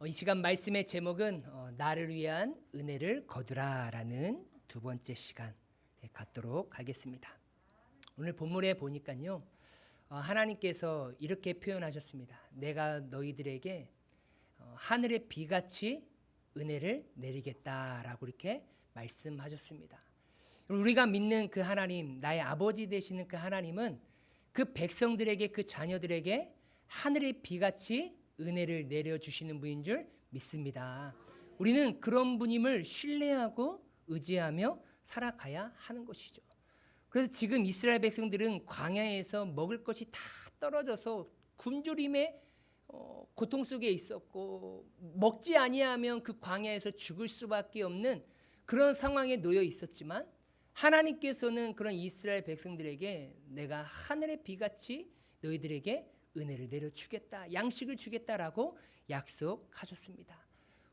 이 시간 말씀의 제목은 나를 위한 은혜를 거두라라는 두 번째 시간 갖도록 하겠습니다. 오늘 본문에 보니까요, 하나님께서 이렇게 표현하셨습니다. 내가 너희들에게 하늘의 비같이 은혜를 내리겠다라고 이렇게 말씀하셨습니다. 우리가 믿는 그 하나님, 나의 아버지 되시는 그 하나님은 그 백성들에게, 그 자녀들에게 하늘의 비같이 은혜를 내려주시는 분인 줄 믿습니다. 우리는 그런 분임을 신뢰하고 의지하며 살아가야 하는 것이죠. 그래서 지금 이스라엘 백성들은 광야에서 먹을 것이 다 떨어져서 굶주림의 고통 속에 있었고, 먹지 아니하면 그 광야에서 죽을 수밖에 없는 그런 상황에 놓여 있었지만, 하나님께서는 그런 이스라엘 백성들에게 내가 하늘의 비같이 너희들에게 은혜를 내려주겠다, 양식을 주겠다라고 약속하셨습니다.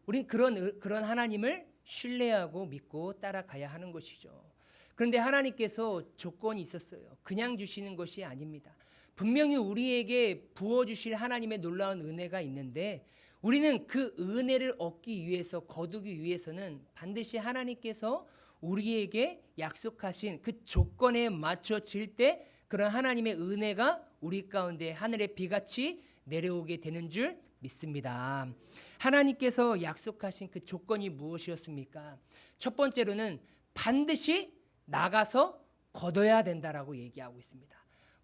우린 그런 하나님을 신뢰하고 믿고 따라가야 하는 것이죠. 그런데 하나님께서 조건이 있었어요. 그냥 주시는 것이 아닙니다. 분명히 우리에게 부어주실 하나님의 놀라운 은혜가 있는데, 우리는 그 은혜를 얻기 위해서, 거두기 위해서는 반드시 하나님께서 우리에게 약속하신 그 조건에 맞춰질 때 그런 하나님의 은혜가 우리 가운데 하늘의 비같이 내려오게 되는 줄 믿습니다. 하나님께서 약속하신 그 조건이 무엇이었습니까? 첫 번째로는 반드시 나가서 거둬야 된다라고 얘기하고 있습니다.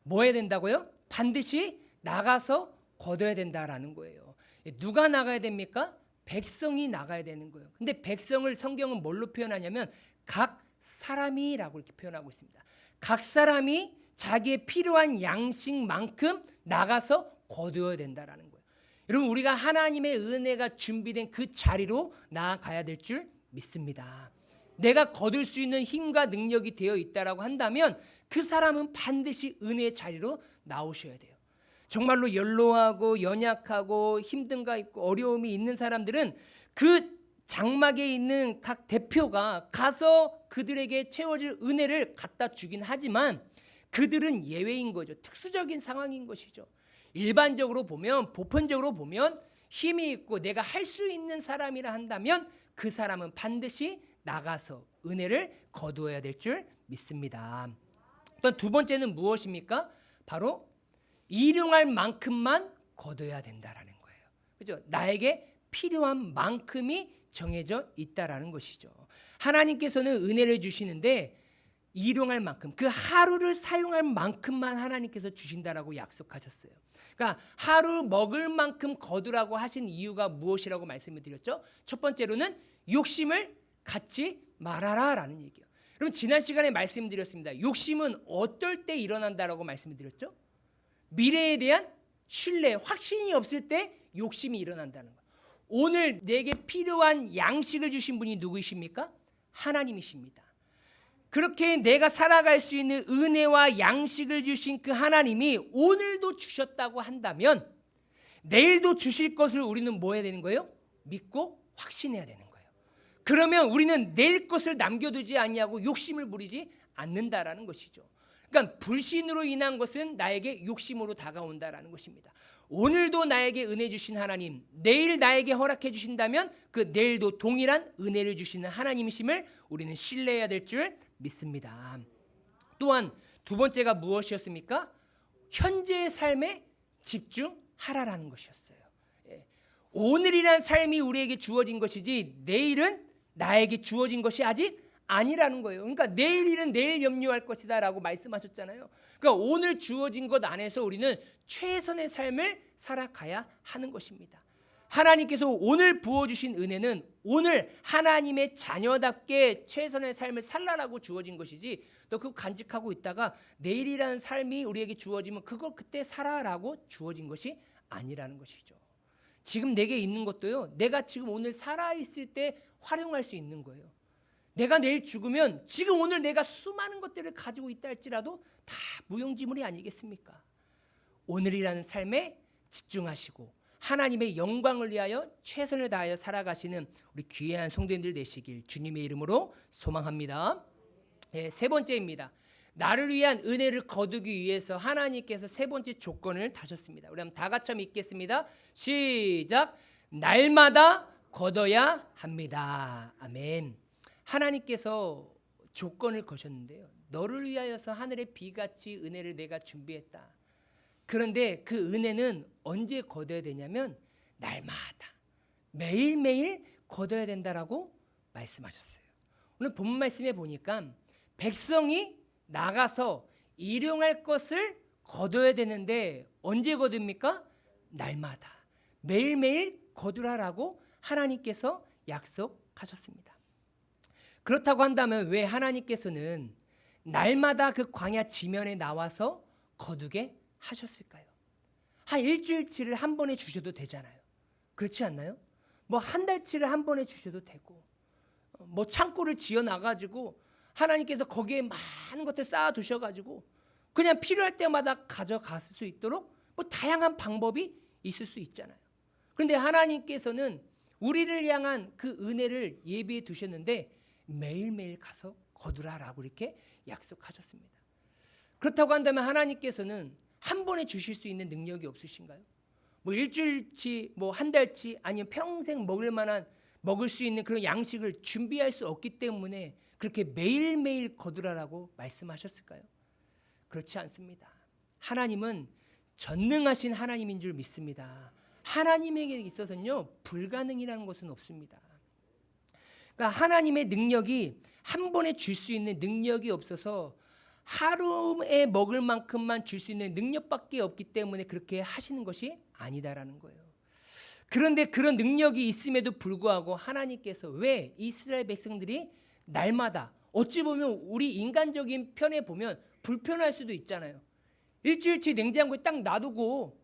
뭐 해야 된다고요? 반드시 나가서 거둬야 된다라는 거예요. 누가 나가야 됩니까? 백성이 나가야 되는 거예요. 근데 백성을 성경은 뭘로 표현하냐면 각 사람이라고 이렇게 표현하고 있습니다. 각 사람이 자기의 필요한 양식만큼 나가서 거두어야 된다라는 거예요. 여러분, 우리가 하나님의 은혜가 준비된 그 자리로 나아가야 될 줄 믿습니다. 내가 거둘 수 있는 힘과 능력이 되어 있다라고 한다면 그 사람은 반드시 은혜의 자리로 나오셔야 돼요. 정말로 연로하고 연약하고 힘든가 있고 어려움이 있는 사람들은 그 장막에 있는 각 대표가 가서 그들에게 채워질 은혜를 갖다 주긴 하지만 그들은 예외인 거죠. 특수적인 상황인 것이죠. 일반적으로 보면, 보편적으로 보면 힘이 있고 내가 할 수 있는 사람이라 한다면 그 사람은 반드시 나가서 은혜를 거두어야 될 줄 믿습니다. 또 두 번째는 무엇입니까? 바로 일용할 만큼만 거둬야 된다라는 거예요. 그죠? 나에게 필요한 만큼이 정해져 있다라는 것이죠. 하나님께서는 은혜를 주시는데 일용할 만큼, 그 하루를 사용할 만큼만 하나님께서 주신다라고 약속하셨어요. 그러니까 하루 먹을 만큼 거두라고 하신 이유가 무엇이라고 말씀을 드렸죠? 첫 번째로는 욕심을 갖지 말아라라는 얘기예요. 여러분, 지난 시간에 말씀드렸습니다. 욕심은 어떨 때 일어난다라고 말씀을 드렸죠? 미래에 대한 신뢰, 확신이 없을 때 욕심이 일어난다는 거예요. 오늘 내게 필요한 양식을 주신 분이 누구이십니까? 하나님이십니다. 그렇게 내가 살아갈 수 있는 은혜와 양식을 주신 그 하나님이 오늘도 주셨다고 한다면 내일도 주실 것을 우리는 뭐 해야 되는 거예요? 믿고 확신해야 되는 거예요. 그러면 우리는 내일 것을 남겨두지 아니하고 욕심을 부리지 않는다라는 것이죠. 그러니까 불신으로 인한 것은 나에게 욕심으로 다가온다라는 것입니다. 오늘도 나에게 은혜 주신 하나님, 내일 나에게 허락해 주신다면 그 내일도 동일한 은혜를 주시는 하나님이심을 우리는 신뢰해야 될 줄 믿습니다. 또한 두 번째가 무엇이었습니까? 현재의 삶에 집중하라라는 것이었어요. 오늘이란 삶이 우리에게 주어진 것이지 내일은 나에게 주어진 것이 아직 아니라는 거예요. 그러니까 내일 일은 내일 염려할 것이다 라고 말씀하셨잖아요. 그러니까 오늘 주어진 것 안에서 우리는 최선의 삶을 살아가야 하는 것입니다. 하나님께서 오늘 부어주신 은혜는 오늘 하나님의 자녀답게 최선의 삶을 살라라고 주어진 것이지, 너 그거 간직하고 있다가 내일이라는 삶이 우리에게 주어지면 그걸 그때 살아라고 주어진 것이 아니라는 것이죠. 지금 내게 있는 것도요, 내가 지금 오늘 살아있을 때 활용할 수 있는 거예요. 내가 내일 죽으면 지금 오늘 내가 수많은 것들을 가지고 있다 할지라도 다 무용지물이 아니겠습니까? 오늘이라는 삶에 집중하시고 하나님의 영광을 위하여 최선을 다하여 살아가시는 우리 귀한 성도님들 되시길 주님의 이름으로 소망합니다. 세 번째입니다. 나를 위한 은혜를 거두기 위해서 하나님께서 세 번째 조건을 다셨습니다. 우리 한번 다 같이 읽겠습니다. 시작. 날마다 거둬야 합니다. 아멘. 하나님께서 조건을 거셨는데요. 너를 위하여서 하늘의 비같이 은혜를 내가 준비했다. 그런데 그 은혜는 언제 거둬야 되냐면 날마다 매일매일 거둬야 된다라고 말씀하셨어요. 오늘 본 말씀에 보니까 백성이 나가서 일용할 것을 거둬야 되는데 언제 거둡니까? 날마다 매일매일 거두라라고 하나님께서 약속하셨습니다. 그렇다고 한다면 왜 하나님께서는 날마다 그 광야 지면에 나와서 거두게 하셨을까요? 한 일주일치를 한 번에 주셔도 되잖아요. 그렇지 않나요? 뭐 한 달치를 한 번에 주셔도 되고, 뭐 창고를 지어 놔가지고 하나님께서 거기에 많은 것들 쌓아 두셔가지고 그냥 필요할 때마다 가져갈 수 있도록 뭐 다양한 방법이 있을 수 있잖아요. 그런데 하나님께서는 우리를 향한 그 은혜를 예비해 두셨는데 매일매일 가서 거두라라고 이렇게 약속하셨습니다. 그렇다고 한다면 하나님께서는 한 번에 주실 수 있는 능력이 없으신가요? 뭐 일주일치, 뭐 한 달치, 아니면 평생 먹을 수 있는 그런 양식을 준비할 수 없기 때문에 그렇게 매일매일 거두라라고 말씀하셨을까요? 그렇지 않습니다. 하나님은 전능하신 하나님인 줄 믿습니다. 하나님에게 있어서는요, 불가능이라는 것은 없습니다. 그러니까 하나님의 능력이 한 번에 줄 수 있는 능력이 없어서 하루에 먹을 만큼만 줄 수 있는 능력밖에 없기 때문에 그렇게 하시는 것이 아니다라는 거예요. 그런데 그런 능력이 있음에도 불구하고 하나님께서 왜 이스라엘 백성들이 날마다, 어찌 보면 우리 인간적인 편에 보면 불편할 수도 있잖아요. 일주일치 냉장고에 딱 놔두고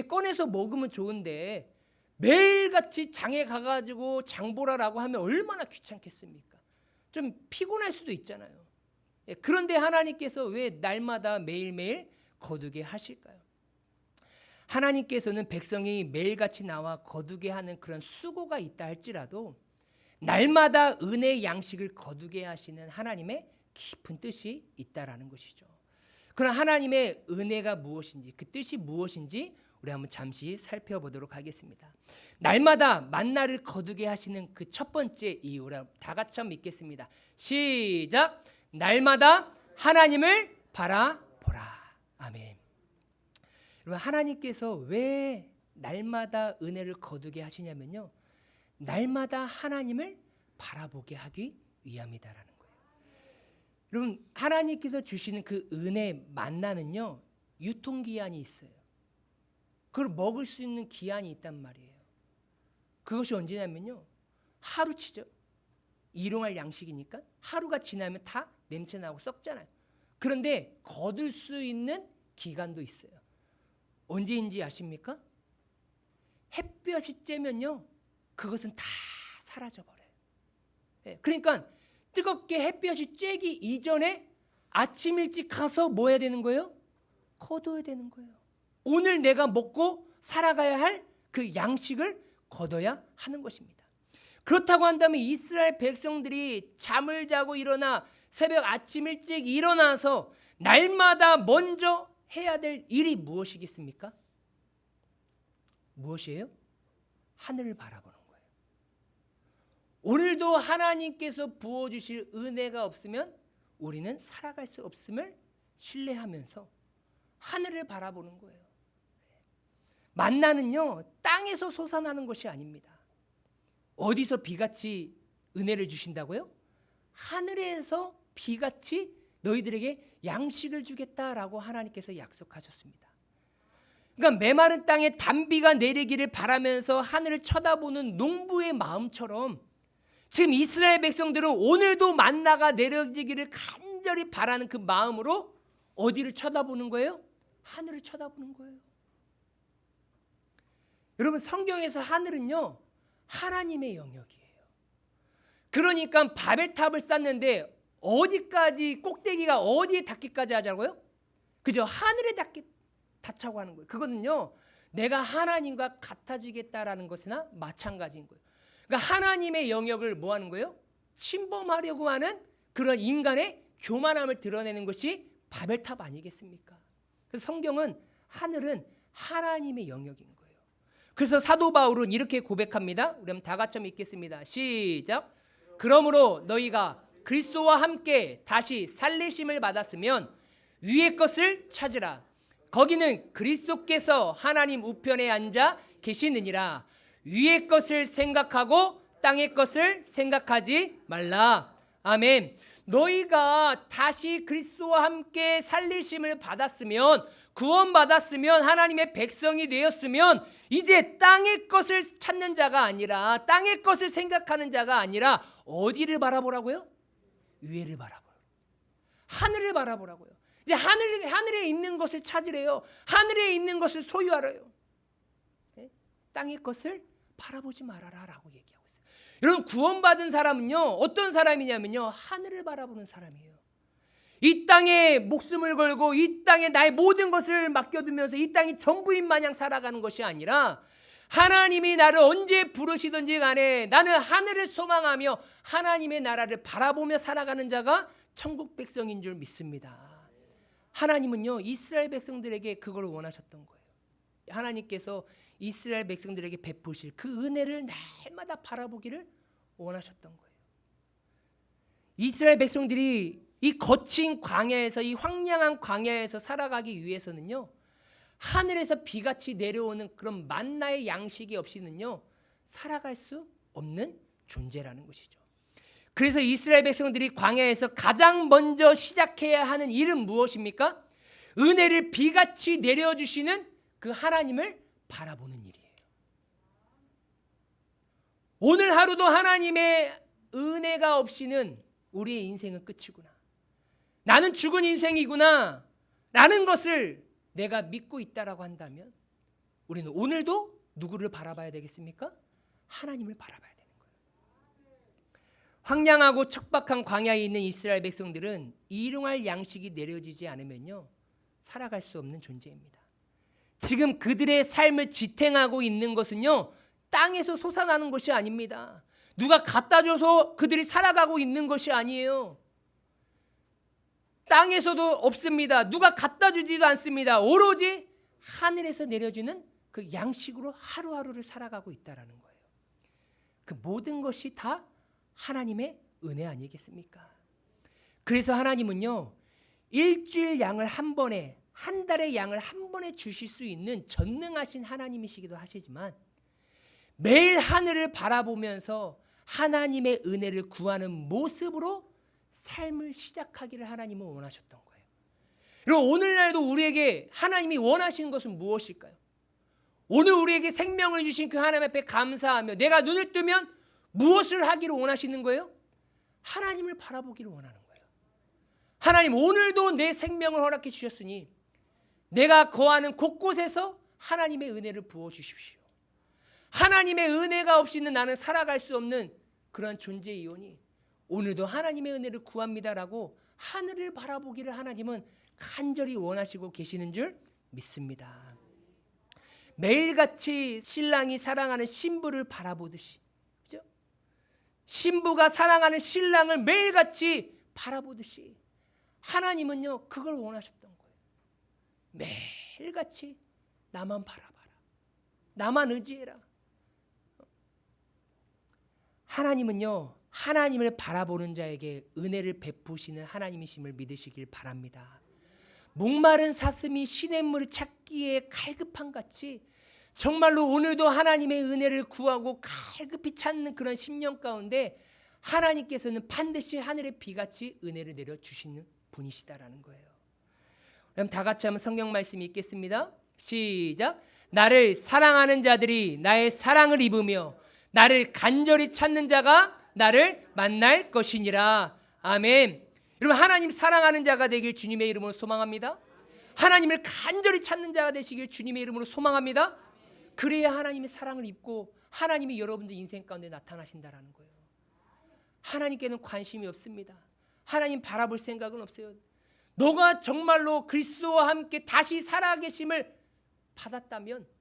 꺼내서 먹으면 좋은데 매일같이 장에 가가지고 장보라라고 하면 얼마나 귀찮겠습니까? 좀 피곤할 수도 있잖아요. 그런데 하나님께서 왜 날마다 매일매일 거두게 하실까요? 하나님께서는 백성이 매일같이 나와 거두게 하는 그런 수고가 있다 할지라도 날마다 은혜의 양식을 거두게 하시는 하나님의 깊은 뜻이 있다라는 것이죠. 그럼 하나님의 은혜가 무엇인지, 그 뜻이 무엇인지 우리 한번 잠시 살펴보도록 하겠습니다. 날마다 만나를 거두게 하시는 그 첫 번째 이유, 다 같이 한번 읽겠습니다. 시작. 날마다 하나님을 바라보라. 아멘. 여러분, 하나님께서 왜 날마다 은혜를 거두게 하시냐면요, 날마다 하나님을 바라보게 하기 위함이다라는 거예요. 여러분, 하나님께서 주시는 그 은혜 만나는요, 유통기한이 있어요. 그걸 먹을 수 있는 기한이 있단 말이에요. 그것이 언제냐면요, 하루치죠. 일용할 양식이니까 하루가 지나면 다 냄새나고 썩잖아요. 그런데 거둘 수 있는 기간도 있어요. 언제인지 아십니까? 햇볕이 쬐면요, 그것은 다 사라져버려요. 그러니까 뜨겁게 햇볕이 쬐기 이전에 아침 일찍 가서 뭐 해야 되는 거예요? 거둬야 되는 거예요. 오늘 내가 먹고 살아가야 할 그 양식을 거둬야 하는 것입니다. 그렇다고 한다면 이스라엘 백성들이 잠을 자고 일어나 새벽 아침 일찍 일어나서 날마다 먼저 해야 될 일이 무엇이겠습니까? 무엇이에요? 하늘을 바라보는 거예요. 오늘도 하나님께서 부어주실 은혜가 없으면 우리는 살아갈 수 없음을 신뢰하면서 하늘을 바라보는 거예요. 만나는요, 땅에서 솟아나는 것이 아닙니다. 어디서 비같이 은혜를 주신다고요? 하늘에서 비같이 너희들에게 양식을 주겠다라고 하나님께서 약속하셨습니다. 그러니까 메마른 땅에 단비가 내리기를 바라면서 하늘을 쳐다보는 농부의 마음처럼 지금 이스라엘 백성들은 오늘도 만나가 내려지기를 간절히 바라는 그 마음으로 어디를 쳐다보는 거예요? 하늘을 쳐다보는 거예요. 여러분, 성경에서 하늘은요, 하나님의 영역이에요. 그러니까 바벨탑을 쌓는데 어디까지, 꼭대기가 어디에 닿기까지 하자고요? 그죠? 하늘에 닿자고 하는 거예요. 그거는요, 내가 하나님과 같아지겠다라는 것이나 마찬가지인 거예요. 그러니까 하나님의 영역을 뭐 하는 거예요? 침범하려고 하는 그런 인간의 교만함을 드러내는 것이 바벨탑 아니겠습니까? 그래서 성경은 하늘은 하나님의 영역인 거예요. 그래서 사도 바울은 이렇게 고백합니다. 우리 한번 다 같이 한번 읽겠습니다. 시작. 그러므로 너희가 그리스도와 함께 다시 살리심을 받았으면 위의 것을 찾으라. 거기는 그리스도께서 하나님 우편에 앉아 계시느니라. 위의 것을 생각하고 땅의 것을 생각하지 말라. 아멘. 너희가 다시 그리스도와 함께 살리심을 받았으면, 구원받았으면, 하나님의 백성이 되었으면 이제 땅의 것을 찾는 자가 아니라, 땅의 것을 생각하는 자가 아니라 어디를 바라보라고요? 위에를 바라보라고. 하늘을 바라보라고요. 이제 하늘에 있는 것을 찾으래요. 하늘에 있는 것을 소유하래요. 네? 땅의 것을 바라보지 말아라라고 얘기하고 있어요. 여러분, 구원받은 사람은요, 어떤 사람이냐면요, 하늘을 바라보는 사람이에요. 이 땅에 목숨을 걸고 이 땅에 나의 모든 것을 맡겨두면서 이 땅이 전부인 마냥 살아가는 것이 아니라, 하나님이 나를 언제 부르시든지 간에 나는 하늘을 소망하며 하나님의 나라를 바라보며 살아가는 자가 천국 백성인 줄 믿습니다. 하나님은요, 이스라엘 백성들에게 그걸 원하셨던 거예요. 하나님께서 이스라엘 백성들에게 베푸실 그 은혜를 날마다 바라보기를 원하셨던 거예요. 이스라엘 백성들이 이 거친 광야에서, 이 황량한 광야에서 살아가기 위해서는요, 하늘에서 비같이 내려오는 그런 만나의 양식이 없이는요 살아갈 수 없는 존재라는 것이죠. 그래서 이스라엘 백성들이 광야에서 가장 먼저 시작해야 하는 일은 무엇입니까? 은혜를 비같이 내려주시는 그 하나님을 바라보는 일이에요. 오늘 하루도 하나님의 은혜가 없이는 우리의 인생은 끝이구나, 나는 죽은 인생이구나 라는 것을 내가 믿고 있다라고 한다면 우리는 오늘도 누구를 바라봐야 되겠습니까? 하나님을 바라봐야 되는 거예요. 황량하고 척박한 광야에 있는 이스라엘 백성들은 일용할 양식이 내려지지 않으면요 살아갈 수 없는 존재입니다. 지금 그들의 삶을 지탱하고 있는 것은요 땅에서 솟아나는 것이 아닙니다. 누가 갖다 줘서 그들이 살아가고 있는 것이 아니에요. 땅에서도 없습니다. 누가 갖다 주지도 않습니다. 오로지 하늘에서 내려주는 그 양식으로 하루하루를 살아가고 있다라는 거예요. 그 모든 것이 다 하나님의 은혜 아니겠습니까? 그래서 하나님은요 일주일 양을 한 번에, 한 달의 양을 한 번에 주실 수 있는 전능하신 하나님이시기도 하시지만, 매일 하늘을 바라보면서 하나님의 은혜를 구하는 모습으로 삶을 시작하기를 하나님은 원하셨던 거예요. 여러분, 오늘날도 우리에게 하나님이 원하시는 것은 무엇일까요? 오늘 우리에게 생명을 주신 그 하나님 앞에 감사하며 내가 눈을 뜨면 무엇을 하기를 원하시는 거예요? 하나님을 바라보기를 원하는 거예요. 하나님, 오늘도 내 생명을 허락해 주셨으니 내가 거하는 곳곳에서 하나님의 은혜를 부어주십시오. 하나님의 은혜가 없이는 나는 살아갈 수 없는 그런 존재이오니 오늘도 하나님의 은혜를 구합니다라고 하늘을 바라보기를 하나님은 간절히 원하시고 계시는 줄 믿습니다. 매일같이 신랑이 사랑하는 신부를 바라보듯이, 그죠? 신부가 사랑하는 신랑을 매일같이 바라보듯이 하나님은요 그걸 원하셨던 거예요. 매일같이 나만 바라봐라, 나만 의지해라. 하나님은요 하나님을 바라보는 자에게 은혜를 베푸시는 하나님이심을 믿으시길 바랍니다. 목마른 사슴이 시냇물을 찾기에 갈급한 같이 정말로 오늘도 하나님의 은혜를 구하고 갈급히 찾는 그런 심령 가운데 하나님께서는 반드시 하늘의 비같이 은혜를 내려주시는 분이시다라는 거예요. 그럼 다 같이 한번 성경 말씀 읽겠습니다. 시작. 나를 사랑하는 자들이 나의 사랑을 입으며 나를 간절히 찾는 자가 나를 만날 것이니라. 아멘. 여러분, 하나님 사랑하는 자가 되길 주님의 이름으로 소망합니다. 하나님을 간절히 찾는 자가 되시길 주님의 이름으로 소망합니다. 그래야 하나님의 사랑을 입고 하나님이 여러분들 인생 가운데 나타나신다라는 거예요. 하나님께는 관심이 없습니다. 하나님 바라볼 생각은 없어요. 너가 정말로 그리스도와 함께 다시 살아계심을 받았다면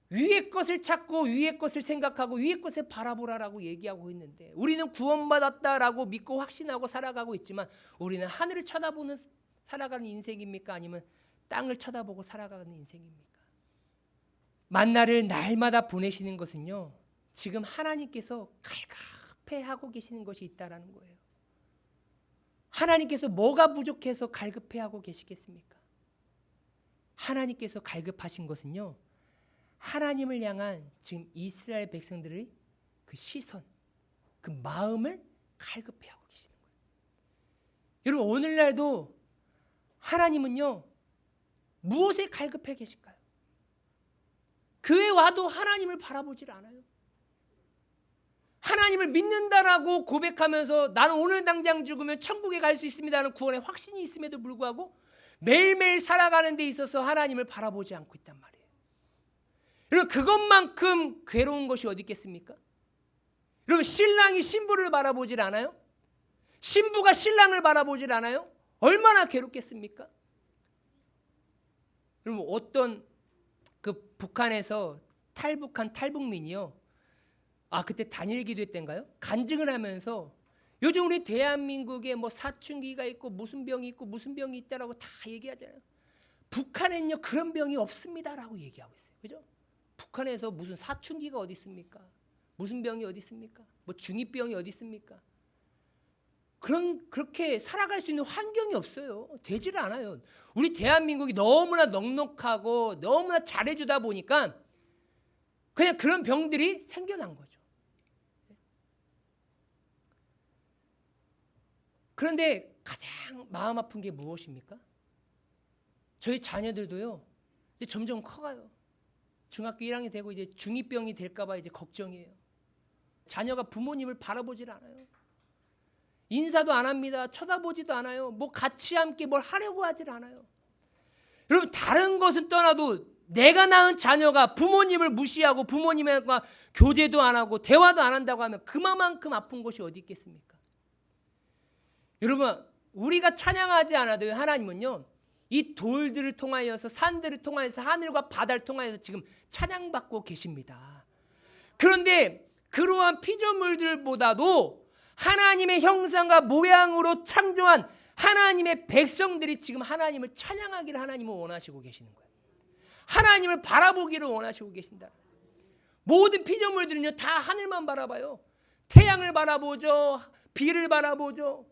위의 것을 찾고 위의 것을 생각하고 위의 것을 바라보라라고 얘기하고 있는데, 우리는 구원받았다라고 믿고 확신하고 살아가고 있지만 우리는 하늘을 쳐다보는 살아가는 인생입니까? 아니면 땅을 쳐다보고 살아가는 인생입니까? 만나를 날마다 보내시는 것은요, 지금 하나님께서 갈급해하고 계시는 것이 있다라는 거예요. 하나님께서 뭐가 부족해서 갈급해하고 계시겠습니까? 하나님께서 갈급하신 것은요, 하나님을 향한 지금 이스라엘 백성들의 그 시선, 그 마음을 갈급해하고 계시는 거예요. 여러분, 오늘날도 하나님은요, 무엇에 갈급해 계실까요? 교회 와도 하나님을 바라보질 않아요. 하나님을 믿는다라고 고백하면서 나는 오늘 당장 죽으면 천국에 갈 수 있습니다라는 구원의 확신이 있음에도 불구하고 매일매일 살아가는 데 있어서 하나님을 바라보지 않고 있단 말이에요. 여러분, 그것만큼 괴로운 것이 어디 있겠습니까? 여러분, 신랑이 신부를 바라보질 않아요? 신부가 신랑을 바라보질 않아요? 얼마나 괴롭겠습니까? 여러분, 어떤 그 북한에서 탈북한 탈북민이요, 그때 단일 기도 때인가요? 간증을 하면서 요즘 우리 대한민국에 뭐 사춘기가 있고 무슨 병이 있고 무슨 병이 있다라고 다 얘기하잖아요. 북한에는요 그런 병이 없습니다라고 얘기하고 있어요. 그죠? 북한에서 무슨 사춘기가 어디 있습니까? 무슨 병이 어디 있습니까? 뭐 중이병이 어디 있습니까? 그렇게 살아갈 수 있는 환경이 없어요. 되지를 않아요. 우리 대한민국이 너무나 넉넉하고 너무나 잘해주다 보니까 그냥 그런 병들이 생겨난 거죠. 그런데 가장 마음 아픈 게 무엇입니까? 저희 자녀들도요, 이제 점점 커가요. 중학교 1학년이 되고 이제 중2병이 될까봐 이제 걱정이에요. 자녀가 부모님을 바라보질 않아요. 인사도 안 합니다. 쳐다보지도 않아요. 뭐 같이 함께 뭘 하려고 하질 않아요. 여러분, 다른 것은 떠나도 내가 낳은 자녀가 부모님을 무시하고 부모님과 교제도 안 하고 대화도 안 한다고 하면 그만큼 아픈 것이 어디 있겠습니까? 여러분, 우리가 찬양하지 않아도요, 하나님은요, 이 돌들을 통하여서 산들을 통하여서 하늘과 바다를 통하여서 지금 찬양받고 계십니다. 그런데 그러한 피조물들보다도 하나님의 형상과 모양으로 창조한 하나님의 백성들이 지금 하나님을 찬양하기를 하나님은 원하시고 계시는 거예요. 하나님을 바라보기를 원하시고 계신다. 모든 피조물들은요 다 하늘만 바라봐요. 태양을 바라보죠. 비를 바라보죠.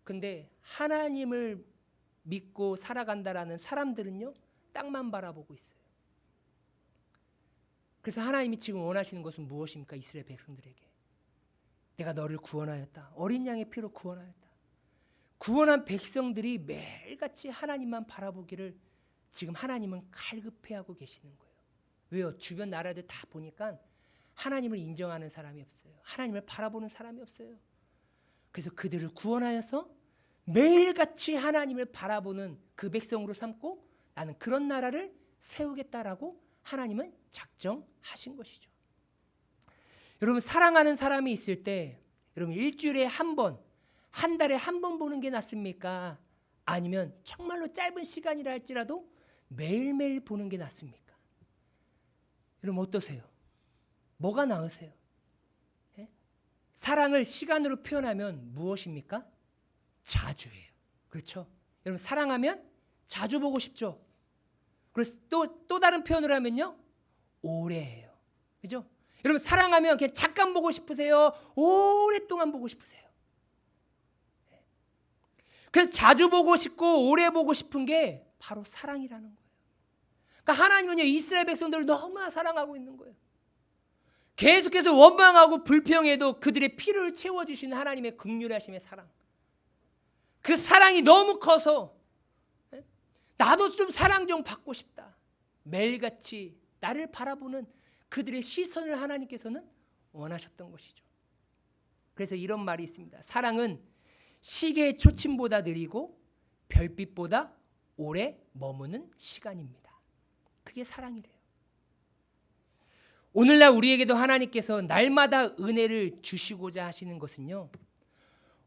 근데 하나님을 믿고 살아간다라는 사람들은요 땅만 바라보고 있어요. 그래서 하나님이 지금 원하시는 것은 무엇입니까? 이스라엘 백성들에게 내가 너를 구원하였다. 어린 양의 피로 구원하였다. 구원한 백성들이 매일같이 하나님만 바라보기를 지금 하나님은 갈급해하고 계시는 거예요. 왜요? 주변 나라들 다 보니까 하나님을 인정하는 사람이 없어요. 하나님을 바라보는 사람이 없어요. 그래서 그들을 구원하여서 매일같이 하나님을 바라보는 그 백성으로 삼고 나는 그런 나라를 세우겠다라고 하나님은 작정하신 것이죠. 여러분, 사랑하는 사람이 있을 때 여러분 일주일에 한 번, 한 달에 한 번 보는 게 낫습니까? 아니면 정말로 짧은 시간이라 할지라도 매일매일 보는 게 낫습니까? 여러분 어떠세요? 뭐가 나으세요? 예? 사랑을 시간으로 표현하면 무엇입니까? 자주예요. 그렇죠? 여러분 사랑하면 자주 보고 싶죠? 그래서 또 다른 표현을 하면요, 오래해요. 그죠? 여러분 사랑하면 그냥 잠깐 보고 싶으세요? 오랫동안 보고 싶으세요? 그래서 자주 보고 싶고 오래 보고 싶은 게 바로 사랑이라는 거예요. 그러니까 하나님은요 이스라엘 백성들을 너무나 사랑하고 있는 거예요. 계속해서 원망하고 불평해도 그들의 피를 채워주시는 하나님의 긍휼하심의 사랑. 그 사랑이 너무 커서 나도 좀 사랑 좀 받고 싶다. 매일같이 나를 바라보는 그들의 시선을 하나님께서는 원하셨던 것이죠. 그래서 이런 말이 있습니다. 사랑은 시계의 초침보다 느리고 별빛보다 오래 머무는 시간입니다. 그게 사랑이래요. 오늘날 우리에게도 하나님께서 날마다 은혜를 주시고자 하시는 것은요,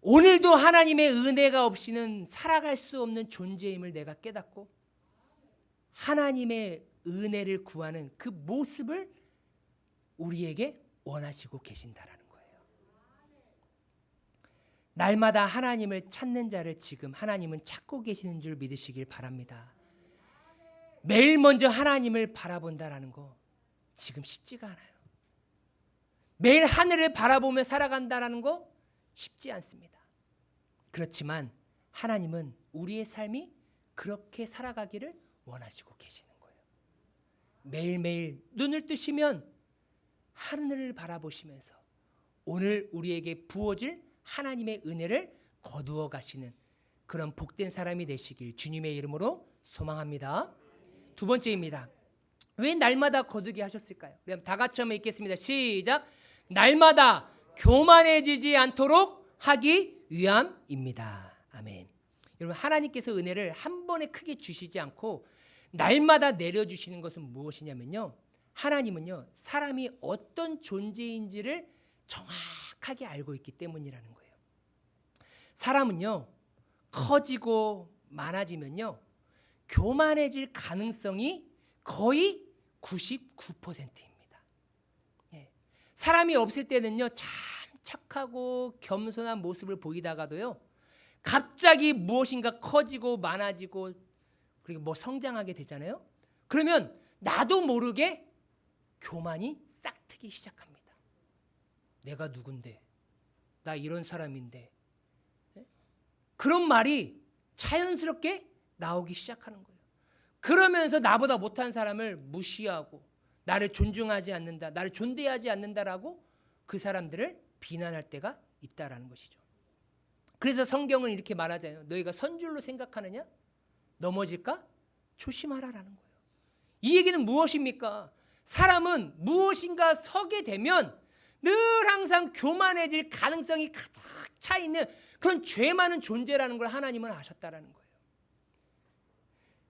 오늘도 하나님의 은혜가 없이는 살아갈 수 없는 존재임을 내가 깨닫고 하나님의 은혜를 구하는 그 모습을 우리에게 원하시고 계신다라는 거예요. 날마다 하나님을 찾는 자를 지금 하나님은 찾고 계시는 줄 믿으시길 바랍니다. 매일 먼저 하나님을 바라본다라는 거 지금 쉽지가 않아요. 매일 하늘을 바라보며 살아간다라는 거 쉽지 않습니다. 그렇지만 하나님은 우리의 삶이 그렇게 살아가기를 원하시고 계시는 거예요. 매일매일 눈을 뜨시면 하늘을 바라보시면서 오늘 우리에게 부어질 하나님의 은혜를 거두어 가시는 그런 복된 사람이 되시길 주님의 이름으로 소망합니다. 두 번째입니다. 왜 날마다 거두게 하셨을까요? 그럼 다 같이 한번 읽겠습니다. 시작. 날마다 교만해지지 않도록 하기 위함입니다. 아멘. 여러분, 하나님께서 은혜를 한 번에 크게 주시지 않고 날마다 내려주시는 것은 무엇이냐면요, 하나님은요 사람이 어떤 존재인지를 정확하게 알고 있기 때문이라는 거예요. 사람은요 커지고 많아지면요 교만해질 가능성이 거의 99%입니다. 사람이 없을 때는요 참 착하고 겸손한 모습을 보이다가도요 갑자기 무엇인가 커지고 많아지고 그리고 뭐 성장하게 되잖아요. 그러면 나도 모르게 교만이 싹트기 시작합니다. 내가 누군데, 나 이런 사람인데, 그런 말이 자연스럽게 나오기 시작하는 거예요. 그러면서 나보다 못한 사람을 무시하고 나를 존중하지 않는다, 나를 존대하지 않는다라고 그 사람들을 비난할 때가 있다라는 것이죠. 그래서 성경은 이렇게 말하잖아요. 너희가 선줄로 생각하느냐? 넘어질까? 조심하라라는 거예요. 이 얘기는 무엇입니까? 사람은 무엇인가 서게 되면 늘 항상 교만해질 가능성이 가득 차 있는 그런 죄 많은 존재라는 걸 하나님은 아셨다라는 거예요.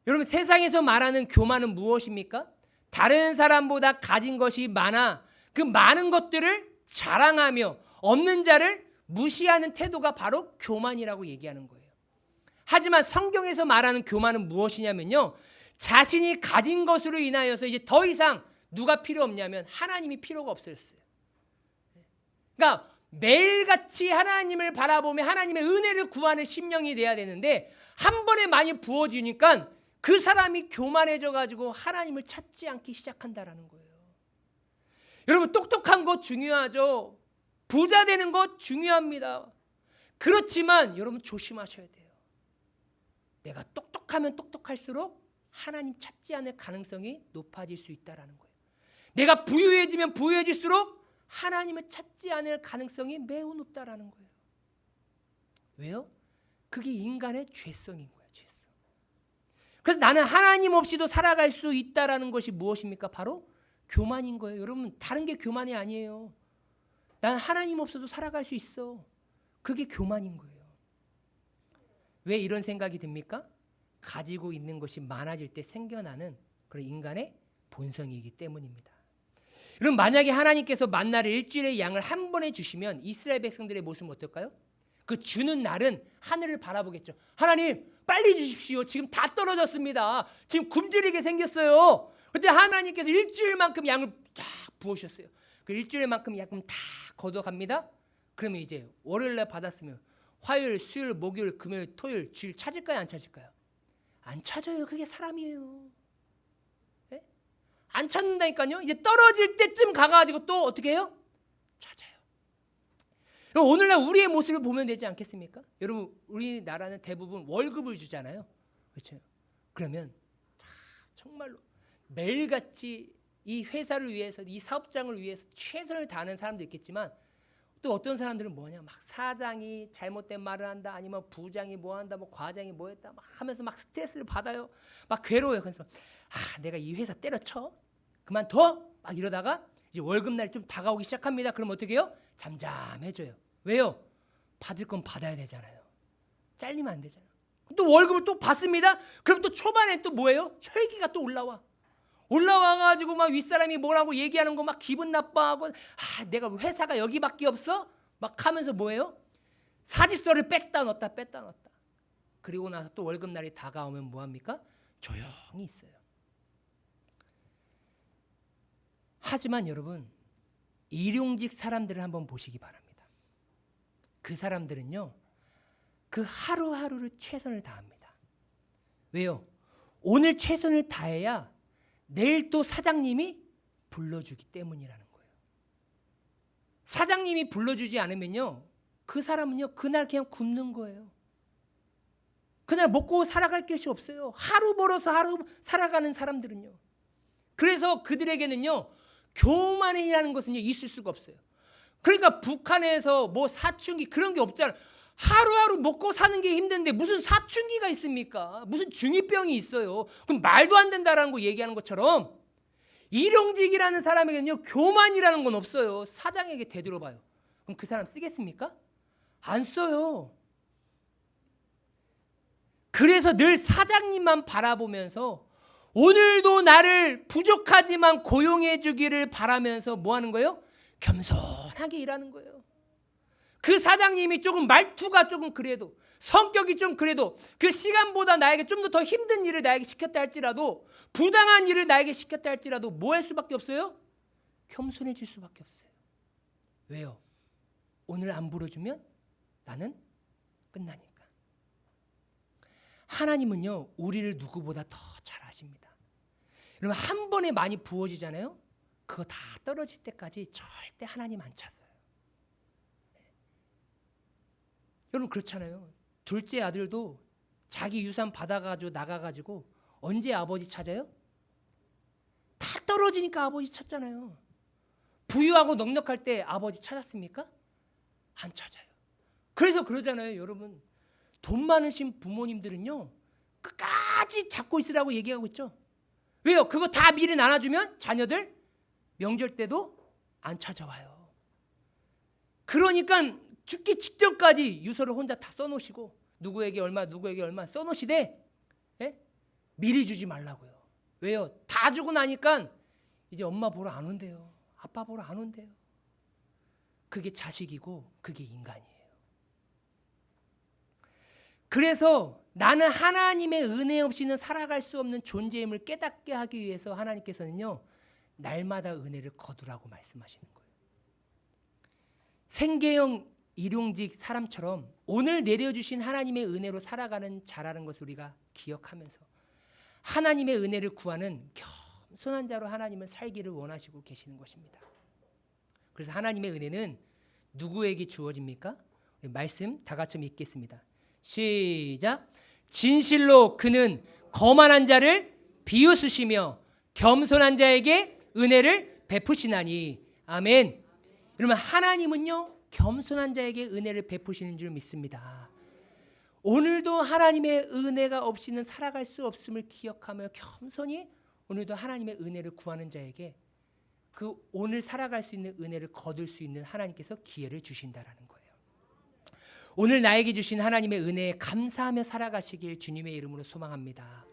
여러분, 세상에서 말하는 교만은 무엇입니까? 다른 사람보다 가진 것이 많아 그 많은 것들을 자랑하며 없는 자를 무시하는 태도가 바로 교만이라고 얘기하는 거예요. 하지만 성경에서 말하는 교만은 무엇이냐면요, 자신이 가진 것으로 인하여서 이제 더 이상 누가 필요 없냐면 하나님이 필요가 없어졌어요. 그러니까 매일같이 하나님을 바라보며 하나님의 은혜를 구하는 심령이 돼야 되는데 한 번에 많이 부어지니까 그 사람이 교만해져 가지고 하나님을 찾지 않기 시작한다라는 거예요. 여러분, 똑똑한 거 중요하죠. 부자 되는 거 중요합니다. 그렇지만 여러분 조심하셔야 돼요. 내가 똑똑하면 똑똑할수록 하나님 찾지 않을 가능성이 높아질 수 있다라는 거예요. 내가 부유해지면 부유해질수록 하나님을 찾지 않을 가능성이 매우 높다라는 거예요. 왜요? 그게 인간의 죄성인 거예요. 죄성. 그래서 나는 하나님 없이도 살아갈 수 있다라는 것이 무엇입니까? 바로 교만인 거예요. 여러분, 다른 게 교만이 아니에요. 난 하나님 없어도 살아갈 수 있어. 그게 교만인 거예요. 왜 이런 생각이 듭니까? 가지고 있는 것이 많아질 때 생겨나는 그런 인간의 본성이기 때문입니다. 여러분, 만약에 하나님께서 만나를 일주일에 양을 한 번에 주시면 이스라엘 백성들의 모습은 어떨까요? 그 주는 날은 하늘을 바라보겠죠. 하나님 빨리 주십시오. 지금 다 떨어졌습니다. 지금 굶주리게 생겼어요. 그런데 하나님께서 일주일만큼 양을 쫙 부으셨어요. 그 일주일만큼 양을 다 걷어갑니다. 그러면 이제 월요일날 받았으면 화요일, 수요일, 목요일, 금요일, 토요일, 주일 찾을까요? 안 찾을까요? 안 찾아요. 그게 사람이에요. 네? 안 찾는다니까요. 이제 떨어질 때쯤 가가지고 또 어떻게 해요? 찾아요. 오늘날 우리의 모습을 보면 되지 않겠습니까? 여러분, 우리나라는 대부분 월급을 주잖아요. 그렇죠? 그러면 다 정말로 매일같이 이 회사를 위해서, 이 사업장을 위해서 최선을 다하는 사람도 있겠지만 또 어떤 사람들은 뭐냐, 막 사장이 잘못된 말을 한다, 아니면 부장이 뭐 한다, 뭐 과장이 뭐 했다, 막 하면서 막 스트레스를 받아요. 막 괴로워요. 그래서 내가 이 회사 때려쳐, 그만둬, 막 이러다가 이제 월급날이 좀 다가오기 시작합니다. 그럼 어떻게 해요? 잠잠해져요. 왜요? 받을 건 받아야 되잖아요. 잘리면 안 되잖아요. 또 월급을 또 받습니다. 그럼 또 초반에 또 뭐예요? 혈기가 또 올라와가지고 막 윗사람이 뭐라고 얘기하는 거 막 기분 나빠하고, 내가 회사가 여기밖에 없어? 막 하면서 뭐예요? 사직서를 뺐다 넣었다. 그리고 나서 또 월급날이 다가오면 뭐합니까? 조용히 있어요. 하지만 여러분, 일용직 사람들을 한번 보시기 바랍니다. 그 사람들은요, 그 하루하루를 최선을 다합니다. 왜요? 오늘 최선을 다해야 내일 또 사장님이 불러주기 때문이라는 거예요. 사장님이 불러주지 않으면요, 그 사람은요 그날 그냥 굶는 거예요. 그날 먹고 살아갈 것이 없어요. 하루 벌어서 하루 살아가는 사람들은요. 그래서 그들에게는요 교만이라는 것은 있을 수가 없어요. 그러니까 북한에서 뭐 사춘기 그런 게 없잖아요. 하루하루 먹고 사는 게 힘든데 무슨 사춘기가 있습니까? 무슨 중2병이 있어요. 그럼 말도 안 된다라는 거 얘기하는 것처럼 일용직이라는 사람에게는요 교만이라는 건 없어요. 사장에게 되돌아봐요. 그럼 그 사람 쓰겠습니까? 안 써요. 그래서 늘 사장님만 바라보면서 오늘도 나를 부족하지만 고용해 주기를 바라면서 뭐 하는 거예요? 겸손하게 일하는 거예요. 그 사장님이 조금 말투가 조금 그래도 성격이 좀 그래도 그 시간보다 나에게 좀 더 힘든 일을 나에게 시켰다 할지라도 부당한 일을 나에게 시켰다 할지라도 뭐 할 수밖에 없어요? 겸손해질 수밖에 없어요. 왜요? 오늘 안 불어주면 나는 끝나니까. 하나님은요 우리를 누구보다 더 잘 아십니다. 여러분 한 번에 많이 부어지잖아요. 그거 다 떨어질 때까지 절대 하나님 안 찾아요. 여러분 그렇잖아요. 둘째 아들도 자기 유산 받아가지고 나가가지고 언제 아버지 찾아요? 다 떨어지니까 아버지 찾잖아요. 부유하고 넉넉할 때 아버지 찾았습니까? 안 찾아요. 그래서 그러잖아요. 여러분 돈 많으신 부모님들은요 끝까지 잡고 있으라고 얘기하고 있죠. 왜요? 그거 다 미리 나눠주면 자녀들 명절 때도 안 찾아와요. 그러니까 죽기 직전까지 유서를 혼자 다 써놓으시고 누구에게 얼마 누구에게 얼마 써놓으시되 미리 주지 말라고요. 왜요? 다 주고 나니까 이제 엄마 보러 안 온대요. 아빠 보러 안 온대요. 그게 자식이고 그게 인간이에요. 그래서 나는 하나님의 은혜 없이는 살아갈 수 없는 존재임을 깨닫게 하기 위해서 하나님께서는요 날마다 은혜를 거두라고 말씀하시는 거예요. 생계형 일용직 사람처럼 오늘 내려주신 하나님의 은혜로 살아가는 자라는 것을 우리가 기억하면서 하나님의 은혜를 구하는 겸손한 자로 하나님은 살기를 원하시고 계시는 것입니다. 그래서 하나님의 은혜는 누구에게 주어집니까? 말씀 다 같이 읽겠습니다. 시작. 진실로 그는 거만한 자를 비웃으시며 겸손한 자에게 은혜를 베푸시나니. 아멘. 여러분 하나님은요 겸손한 자에게 은혜를 베푸시는 줄 믿습니다. 오늘도 하나님의 은혜가 없이는 살아갈 수 없음을 기억하며 겸손히 오늘도 하나님의 은혜를 구하는 자에게 그 오늘 살아갈 수 있는 은혜를 거둘 수 있는 하나님께서 기회를 주신다라는 거예요. 오늘 나에게 주신 하나님의 은혜에 감사하며 살아가시길 주님의 이름으로 소망합니다.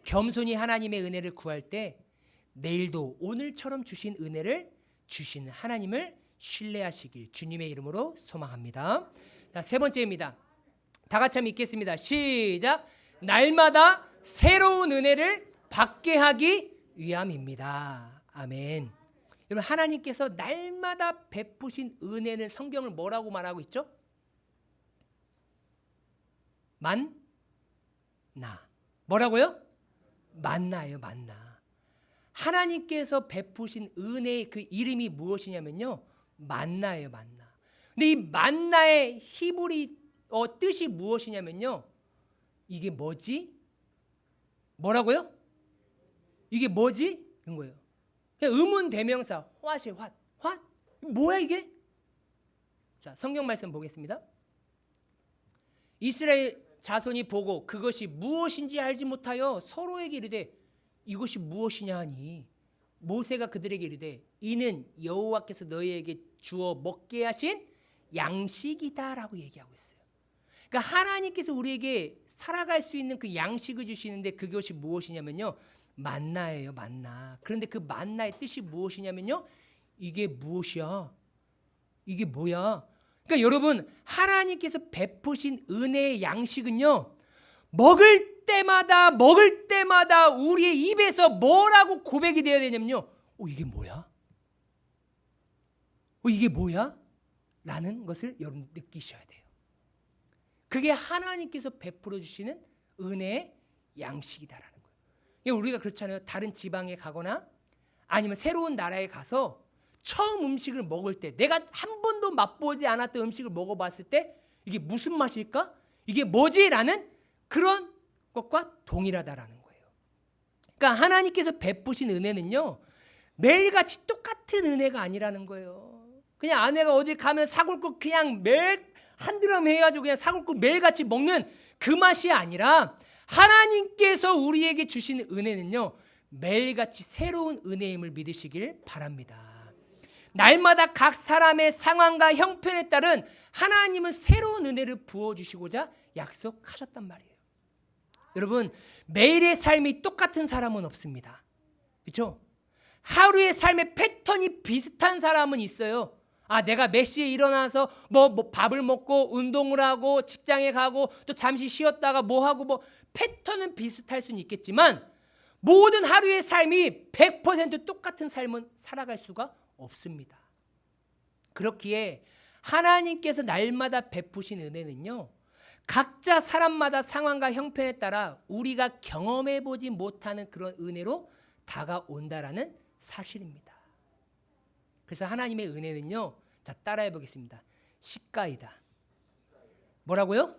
겸손히 하나님의 은혜를 구할 때 내일도 오늘처럼 주신 은혜를 주시는 하나님을 신뢰하시길 주님의 이름으로 소망합니다. 자, 세 번째입니다. 다 같이 한번 읽겠습니다. 시작. 날마다 새로운 은혜를 받게 하기 위함입니다. 아멘. 여러분 하나님께서 날마다 베푸신 은혜는 성경을 뭐라고 말하고 있죠? 만나. 뭐라고요? 만나예요. 만나. 하나님께서 베푸신 은혜의 그 이름이 무엇이냐면요 만나예요. 만나. 근데 이 만나의 히브리 뜻이 무엇이냐면요 이게 뭐지? 뭐라고요? 이게 뭐지? 이런 거예요. 그냥 의문 대명사 what이 what? what? 뭐야 이게? 자 성경 말씀 보겠습니다. 이스라엘 자손이 보고 그것이 무엇인지 알지 못하여 서로에게 이르되 이것이 무엇이냐 하니 모세가 그들에게 이르되 이는 여호와께서 너희에게 주어 먹게 하신 양식이다라고 얘기하고 있어요. 그러니까 하나님께서 우리에게 살아갈 수 있는 그 양식을 주시는데 그것이 무엇이냐면요 만나예요. 만나. 그런데 그 만나의 뜻이 무엇이냐면요 이게 무엇이야? 이게 뭐야? 그러니까 여러분 하나님께서 베푸신 은혜의 양식은요 먹을 때마다 우리의 입에서 뭐라고 고백이 되어야 되냐면요 이게 뭐야? 이게 뭐야? 라는 것을 여러분 느끼셔야 돼요. 그게 하나님께서 베풀어 주시는 은혜의 양식이다라는 거예요. 우리가 그렇잖아요. 다른 지방에 가거나 아니면 새로운 나라에 가서 처음 음식을 먹을 때 내가 한 번도 맛보지 않았던 음식을 먹어봤을 때 이게 무슨 맛일까? 이게 뭐지? 라는 그런 것과 동일하다라는 거예요. 그러니까 하나님께서 베푸신 은혜는요, 매일같이 똑같은 은혜가 아니라는 거예요. 그냥 아내가 어디 가면 사골국 그냥 매일 한 드럼 해가지고 그냥 사골국 매일같이 먹는 그 맛이 아니라 하나님께서 우리에게 주신 은혜는요, 매일같이 새로운 은혜임을 믿으시길 바랍니다. 날마다 각 사람의 상황과 형편에 따른 하나님은 새로운 은혜를 부어주시고자 약속하셨단 말이에요. 여러분, 매일의 삶이 똑같은 사람은 없습니다. 그렇죠? 하루의 삶의 패턴이 비슷한 사람은 있어요. 내가 몇 시에 일어나서 뭐 밥을 먹고 운동을 하고 직장에 가고 또 잠시 쉬었다가 뭐 하고 패턴은 비슷할 수는 있겠지만 모든 하루의 삶이 100% 똑같은 삶은 살아갈 수가 없습니다. 그렇기에 하나님께서 날마다 베푸신 은혜는요, 각자 사람마다 상황과 형편에 따라 우리가 경험해보지 못하는 그런 은혜로 다가온다라는 사실입니다. 그래서 하나님의 은혜는요, 자, 따라해 보겠습니다. 시가이다. 뭐라고요?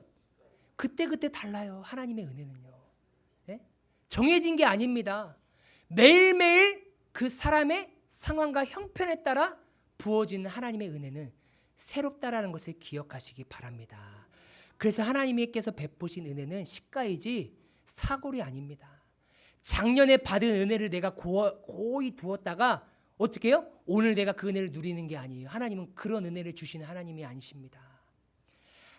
그때그때 달라요. 하나님의 은혜는요. 네? 정해진 게 아닙니다. 매일매일 그 사람의 상황과 형편에 따라 부어지는 하나님의 은혜는 새롭다라는 것을 기억하시기 바랍니다. 그래서 하나님께서 베푸신 은혜는 시가이지 사골이 아닙니다. 작년에 받은 은혜를 내가 고이 두었다가 어떻게 해요? 오늘 내가 그 은혜를 누리는 게 아니에요. 하나님은 그런 은혜를 주시는 하나님이 아니십니다.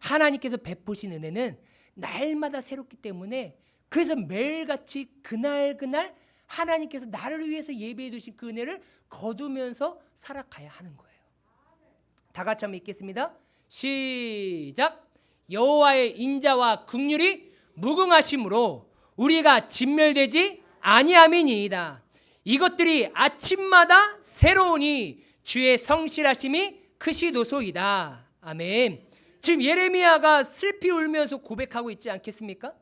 하나님께서 베푸신 은혜는 날마다 새롭기 때문에 그래서 매일같이 그날 하나님께서 나를 위해서 예배해 두신 그 은혜를 거두면서 살아가야 하는 거예요. 다 같이 한번 읽겠습니다. 시작. 여호와의 인자와 긍휼이 무궁하심으로 우리가 진멸되지 아니함이니이다. 이것들이 아침마다 새로우니 주의 성실하심이 크시도소이다. 아멘. 지금 예레미야가 슬피 울면서 고백하고 있지 않겠습니까?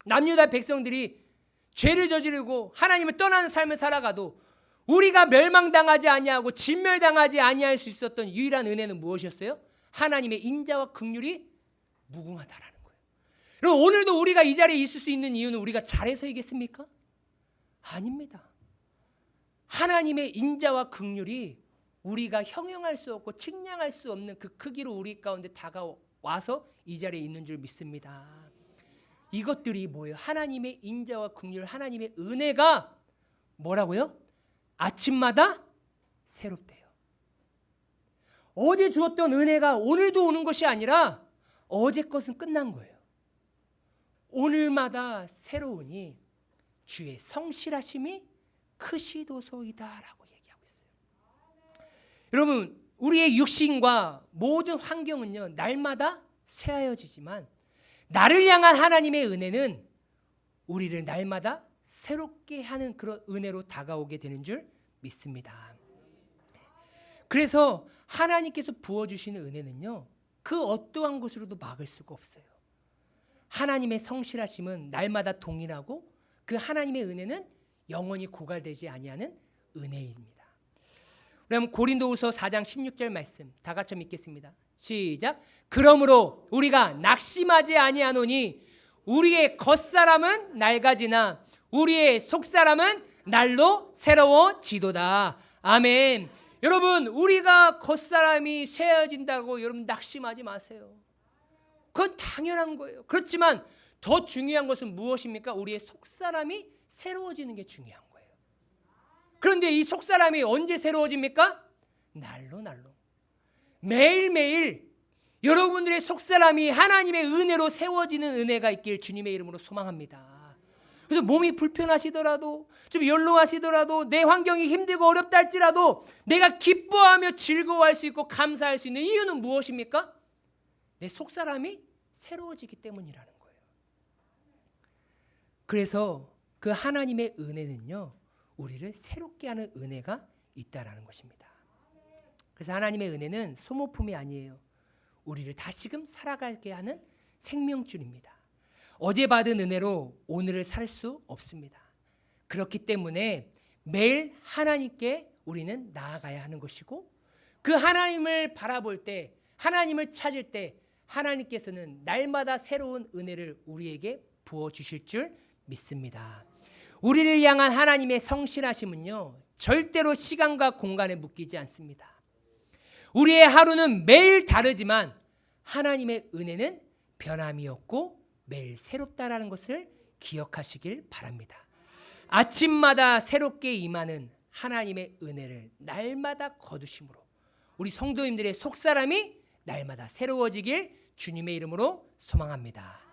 남유다 백성들이 죄를 저지르고 하나님을 떠나는 삶을 살아가도 우리가 멸망당하지 아니하고 진멸당하지 아니할 수 있었던 유일한 은혜는 무엇이었어요? 하나님의 인자와 긍휼이 무궁하다라는 거예요. 여러분, 오늘도 우리가 이 자리에 있을 수 있는 이유는 우리가 잘해서이겠습니까? 아닙니다. 하나님의 인자와 긍휼이 우리가 형용할 수 없고 측량할 수 없는 그 크기로 우리 가운데 다가와서 이 자리에 있는 줄 믿습니다. 이것들이 뭐예요? 하나님의 인자와 긍휼, 하나님의 은혜가 뭐라고요? 아침마다 새롭대요. 어제 주었던 은혜가 오늘도 오는 것이 아니라 어제 것은 끝난 거예요. 오늘마다 새로우니 주의 성실하심이 크시도소이다라고 얘기하고 있어요. 여러분, 우리의 육신과 모든 환경은요, 날마다 쇠하여지지만 나를 향한 하나님의 은혜는 우리를 날마다 새롭게 하는 그런 은혜로 다가오게 되는 줄 믿습니다. 그래서 하나님께서 부어주시는 은혜는요, 그 어떠한 것으로도 막을 수가 없어요. 하나님의 성실하심은 날마다 동일하고 그 하나님의 은혜는 영원히 고갈되지 아니하는 은혜입니다. 그럼 고린도후서 4장 16절 말씀 다 같이 읽겠습니다. 시작. 그러므로 우리가 낙심하지 아니하노니 우리의 겉사람은 낡아지나 우리의 속사람은 날로 새로워지도다. 아멘. 여러분, 우리가 겉사람이 쇠해진다고 여러분 낙심하지 마세요. 그건 당연한 거예요. 그렇지만 더 중요한 것은 무엇입니까? 우리의 속사람이 새로워지는 게 중요한 거예요. 그런데 이 속사람이 언제 새로워집니까? 날로. 매일매일 여러분들의 속사람이 하나님의 은혜로 세워지는 은혜가 있길 주님의 이름으로 소망합니다. 그래서 몸이 불편하시더라도 좀 연로하시더라도 내 환경이 힘들고 어렵다 할지라도 내가 기뻐하며 즐거워할 수 있고 감사할 수 있는 이유는 무엇입니까? 내 속사람이 새로워지기 때문이라는 거예요. 그래서 그 하나님의 은혜는요, 우리를 새롭게 하는 은혜가 있다라는 것입니다. 그래서 하나님의 은혜는 소모품이 아니에요. 우리를 다시금 살아가게 하는 생명줄입니다. 어제 받은 은혜로 오늘을 살 수 없습니다. 그렇기 때문에 매일 하나님께 우리는 나아가야 하는 것이고, 그 하나님을 바라볼 때, 하나님을 찾을 때 하나님께서는 날마다 새로운 은혜를 우리에게 부어주실 줄 믿습니다. 우리를 향한 하나님의 성실하심은요, 절대로 시간과 공간에 묶이지 않습니다. 우리의 하루는 매일 다르지만 하나님의 은혜는 변함이 없고 매일 새롭다라는 것을 기억하시길 바랍니다. 아침마다 새롭게 임하는 하나님의 은혜를 날마다 거두심으로 우리 성도님들의 속사람이 날마다 새로워지길 주님의 이름으로 소망합니다.